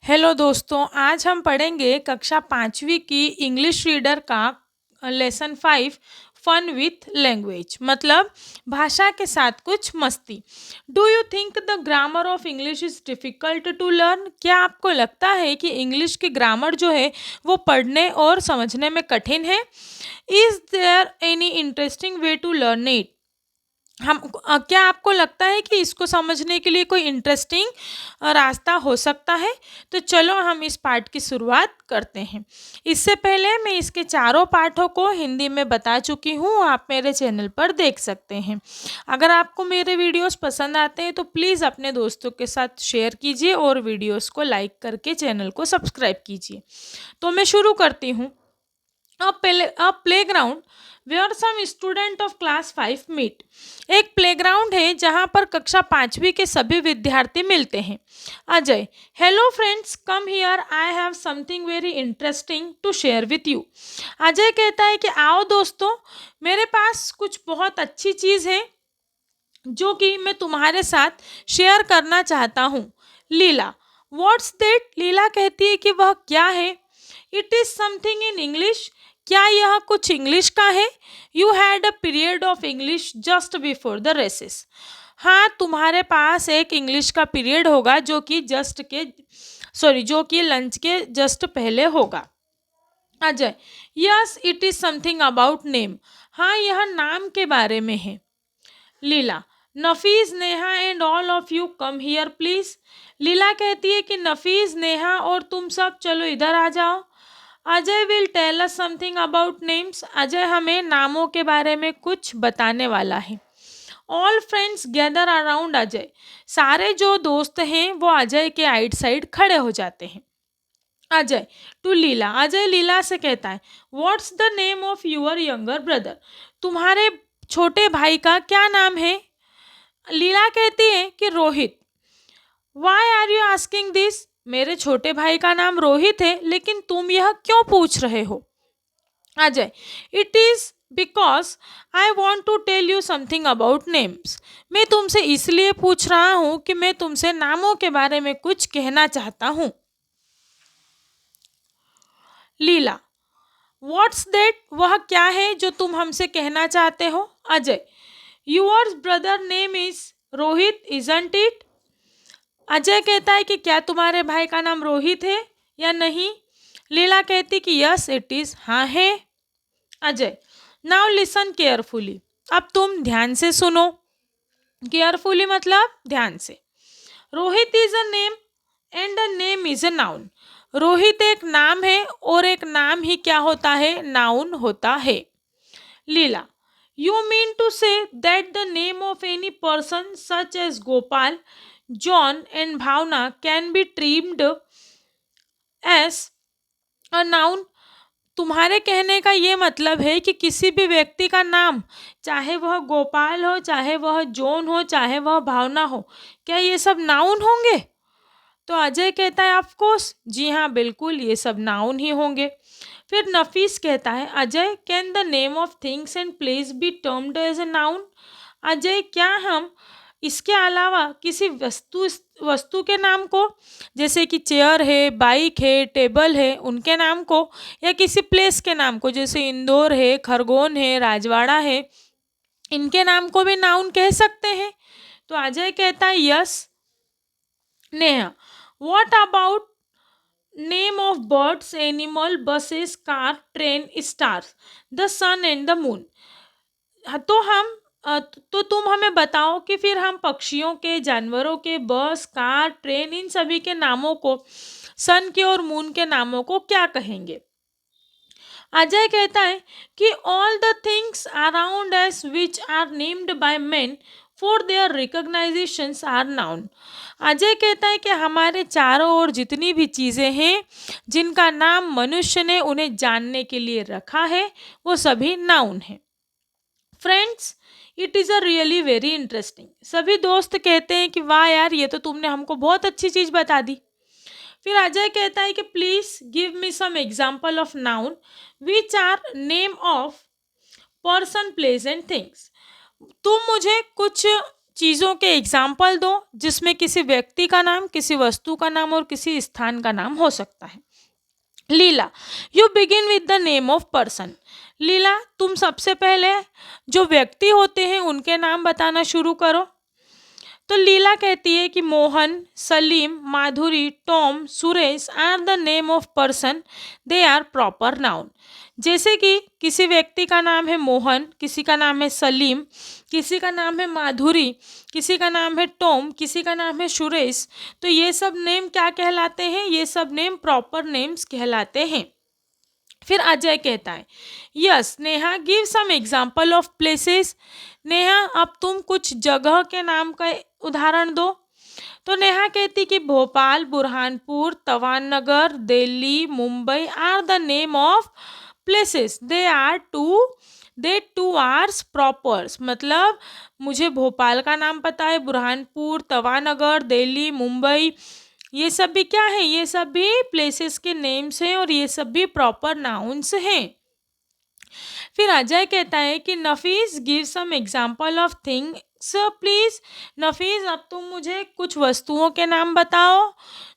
Hello दोस्तों, आज हम पढ़ेंगे कक्षा 5वीं की इंग्लिश रीडर का लेसन 5 फन विथ लैंग्वेज मतलब भाषा के साथ कुछ मस्ती। Do you think the grammar of English is difficult to learn? क्या आपको लगता है कि इंग्लिश की ग्रामर जो है वो पढ़ने और समझने में कठिन है? Is there any interesting way to learn it? क्या आपको लगता है कि इसको समझने के लिए कोई इंटरेस्टिंग रास्ता हो सकता है? तो चलो हम इस पाठ की शुरुआत करते हैं। इससे पहले मैं इसके चारों पाठों को हिंदी में बता चुकी हूँ, आप मेरे चैनल पर देख सकते हैं। अगर आपको मेरे वीडियोस पसंद आते हैं तो प्लीज़ अपने दोस्तों के साथ शेयर कीजिए और वीडियोस को लाइक करके चैनल को सब्सक्राइब कीजिए। तो मैं शुरू करती हूँ। A playground where some student of class 5 meet. एक प्लेग्राउंड है जहाँ पर कक्षा 5वीं के सभी विद्यार्थी मिलते हैं। Ajay, hello friends, come here, I have something very interesting to share with you. Ajay कहता है कि आओ दोस्तों, मेरे पास कुछ बहुत अच्छी चीज़ है जो कि मैं तुम्हारे साथ शेयर करना चाहता हूँ। लीला, व्हाट्स दैट? लीला कहती है कि वह क्या है? It is something in English. क्या यह कुछ इंग्लिश का है? You had a period of English just before the recess. हाँ, तुम्हारे पास एक इंग्लिश का पीरियड होगा जो कि लंच के जस्ट पहले होगा। Ajay, yes it is something about name. हाँ, यह नाम के बारे में है। Leela, Nafees, Neha and all of you come here please. Leela कहती है कि नफीस, नेहा और तुम सब चलो इधर आ जाओ। Ajay will tell us something about names. Ajay हमें नामों के बारे में कुछ बताने वाला है। All friends gather around Ajay. सारे जो दोस्त हैं वो अजय के आइट साइड खड़े हो जाते हैं। अजय टू लीला। अजय लीला से कहता है, what's the name of your younger brother? तुम्हारे छोटे भाई का क्या नाम है? लीला कहती है कि Rohit. Why are you asking this? मेरे छोटे भाई का नाम रोहित है, लेकिन तुम यह क्यों पूछ रहे हो? Ajay, it is because I want to tell you something about names. मैं तुमसे इसलिए पूछ रहा हूँ कि मैं तुमसे नामों के बारे में कुछ कहना चाहता हूँ। लीला, व्हाट्स दैट? वह क्या है जो तुम हमसे कहना चाहते हो? Ajay, yours brother name is Rohit isn't it? Ajay कहता है कि क्या तुम्हारे भाई का नाम रोहित है या नहीं? लीला कहती कि यस इट इज, हाँ है। Ajay, now listen carefully. अब तुम ध्यान से सुनो। केयरफुली मतलब ध्यान से। Rohit is a name and a name is a noun. Rohit एक नाम है और एक नाम ही क्या होता है? नाउन होता है। लीला, you mean to say that the name of any person such as Gopal, John and Bhavna can be termed as a noun? तुम्हारे कहने का ये मतलब है कि किसी भी व्यक्ति का नाम, चाहे वह गोपाल हो, चाहे वह जॉन हो, चाहे वह भावना हो, क्या ये सब नाउन होंगे? तो अजय कहता है ऑफ कोर्स, जी हाँ बिल्कुल, ये सब नाउन ही होंगे। फिर नफीस कहता है, Ajay can the name of things and place be termed as a noun? Ajay, क्या हम इसके अलावा किसी वस्तु के नाम को, जैसे कि चेयर है, बाइक है, टेबल है, उनके नाम को, या किसी प्लेस के नाम को जैसे इंदौर है, खरगोन है, राजवाड़ा है, इनके नाम को भी नाउन कह सकते हैं? तो अजय कहता है yes. Neha, what about name of birds, animal, buses, car, train, stars, the sun and the moon? तो तुम हमें बताओ कि फिर हम पक्षियों के, जानवरों के, बस, कार, ट्रेन, इन सभी के नामों को, सन के और मून के नामों को क्या कहेंगे? अजय कहता है कि all the things around us which are named by men for their recognisations are known. Ajay कहता है कि हमारे चारों ओर जितनी भी चीज़ें हैं जिनका नाम मनुष्य ने उन्हें जानने के लिए रखा है, वो सभी नाउन हैं। Friends, it is a really very interesting. सभी दोस्त कहते हैं कि वाह यार, ये तो तुमने हमको बहुत अच्छी चीज़ बता दी। फिर अजय कहता है कि please give me some example of noun which are name of person, place and things. तुम मुझे कुछ चीज़ों के एग्जाम्पल दो जिसमें किसी व्यक्ति का नाम, किसी वस्तु का नाम और किसी स्थान का नाम हो सकता है। Leela, you begin with the name of person. Leela, तुम सबसे पहले जो व्यक्ति होते हैं उनके नाम बताना शुरू करो। तो लीला कहती है कि Mohan, Salim, Madhuri, Tom, Suresh are the name of person, they are proper noun. जैसे कि किसी व्यक्ति का नाम है मोहन, किसी का नाम है सलीम, किसी का नाम है माधुरी, किसी का नाम है टॉम, किसी का नाम है सुरेश, तो ये सब नेम क्या कहलाते हैं? ये सब नेम प्रॉपर नेम्स कहलाते हैं। फिर अजय कहता है, yes Neha, give some example of places. Neha, अब तुम कुछ जगह के नाम का उदाहरण दो। तो नेहा कहती कि Bhopal, Burhanpur, Tawanagar, Delhi, Mumbai are the name of places, they too are propers. मतलब मुझे भोपाल का नाम पता है, बुरहानपुर, तवानगर, दिल्ली, मुंबई, ये सब भी क्या है? ये सब भी प्लेसेस के नेम्स हैं और ये सब भी प्रॉपर नाउन्स हैं। फिर अजय कहता है कि Nafees, give some example of things please. Nafees, अब तुम मुझे कुछ वस्तुओं के नाम बताओ।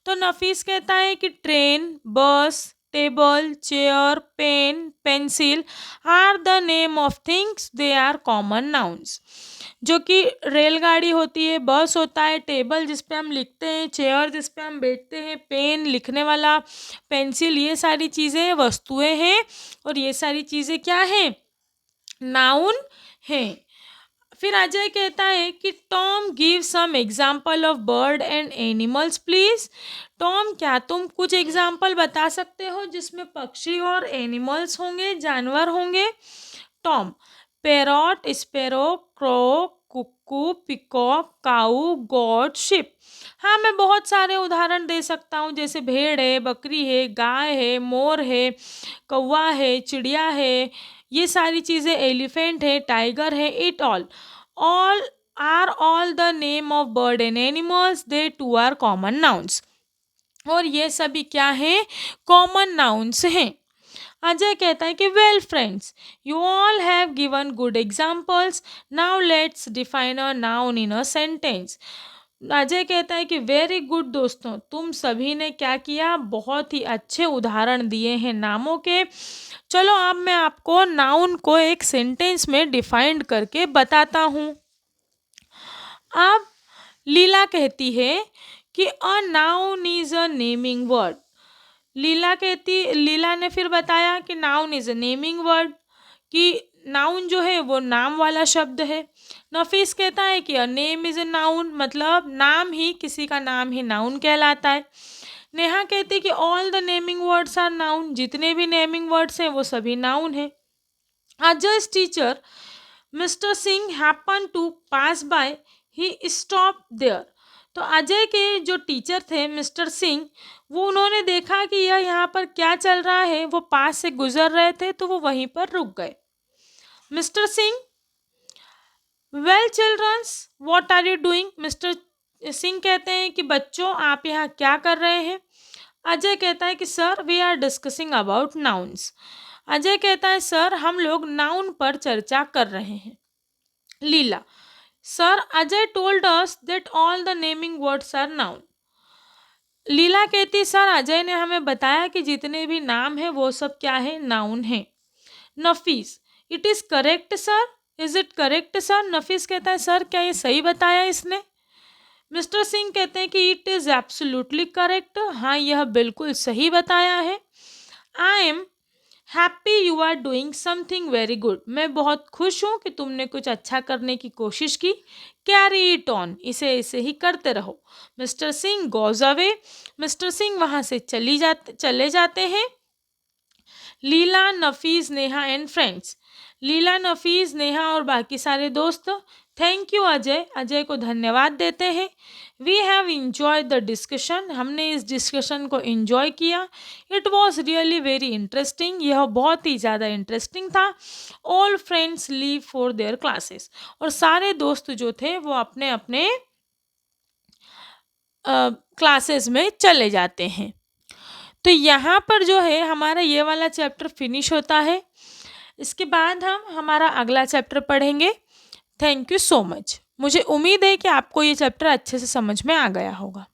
तो नफीस कहता है कि train, bus, table, chair, pen, pencil are the name of things, they are common nouns. जो कि रेलगाड़ी होती है, बस होता है, टेबल जिस पे हम लिखते हैं, चेयर जिस पे हम बैठते हैं, पेन लिखने वाला, पेंसिल, ये सारी चीज़ें वस्तुएं हैं और ये सारी चीज़ें क्या हैं? नाउन हैं। फिर अजय कहता है कि Tom, give some example of bird and animals please. Tom, क्या तुम कुछ एग्जाम्पल बता सकते हो जिसमें पक्षी और एनिमल्स होंगे, जानवर होंगे? टॉम, पैरॉट, स्पैरो, क्रो, कुक्कू, पिकॉक, काऊ, गॉड, शिप। हाँ, मैं बहुत सारे उदाहरण दे सकता हूँ, जैसे भेड़ है, बकरी है, गाय है, मोर है, कौवा है, चिड़िया है, ये सारी चीज़ें, एलिफेंट है, टाइगर है, it all are all the name of bird and animals, they too are common nouns. और ये सभी क्या हैं? कॉमन नाउन्स हैं। अजय कहता है कि well friends, you all have given good examples, now let's define a noun in a sentence. Ajay कहता है कि वेरी गुड दोस्तों, तुम सभी ने क्या किया? बहुत ही अच्छे उदाहरण दिए हैं नामों के। चलो अब मैं आपको नाउन को एक सेंटेंस में डिफाइंड करके बताता हूँ। अब लीला कहती है कि a noun is a naming word. Leela ने फिर बताया कि noun is a naming word, कि नाउन जो है वो नाम वाला शब्द है। नफीस कहता है कि a name is a noun, मतलब नाम ही, किसी का नाम ही नाउन कहलाता है। नेहा कहती कि all the naming words are noun, जितने भी नेमिंग वर्ड्स हैं वो सभी नाउन हैं। Ajay's teacher mister Singh happen to pass by, he stop there. तो अजय के जो टीचर थे मिस्टर सिंह, वो उन्होंने देखा कि यह यहाँ पर क्या चल रहा है, वो पास से गुजर रहे थे तो वो वहीं पर रुक गए। Mister Singh, well childrens, what are you doing? Mister Singh कहते हैं कि बच्चों, आप यहाँ क्या कर रहे हैं? अजय कहता है कि sir, we are discussing about nouns. Ajay कहता है सर, हम लोग नाउन पर चर्चा कर रहे हैं। Leela, sir, Ajay told us that all the naming words are noun. Leela कहती सर, अजय ने हमें बताया कि जितने भी नाम हैं वो सब क्या है? नाउन है। Nafees, it is correct sir, is it correct sir? Nafees कहता है सर, क्या ये सही बताया इसने? मिस्टर सिंह कहते हैं कि इट इज एब्सोल्युटली करेक्ट, हाँ यह बिल्कुल सही बताया है। I am happy you are doing something very good, मैं बहुत खुश हूँ कि तुमने कुछ अच्छा करने की कोशिश की। कैरी इट ऑन, इसे ऐसे ही करते रहो। Mister Singh goes away, mister Singh वहाँ से चले जाते हैं। लीला, नफीस, नेहा एंड फ्रेंड्स। लीला, नफीस, नेहा और बाकी सारे दोस्त थैंक यू अजय, अजय को धन्यवाद देते हैं। We have enjoy the discussion, हमने इस डिस्कशन को इंजॉय किया। It was really very interesting, यह बहुत ही ज़्यादा इंटरेस्टिंग था। All friends leave for their classes, और सारे दोस्त जो थे वो अपने अपने क्लासेस में चले जाते हैं। तो यहाँ पर जो है हमारा ये वाला चैप्टर फिनिश होता है। इसके बाद हम हमारा अगला चैप्टर पढ़ेंगे। Thank you so much. मुझे उम्मीद है कि आपको ये चैप्टर अच्छे से समझ में आ गया होगा।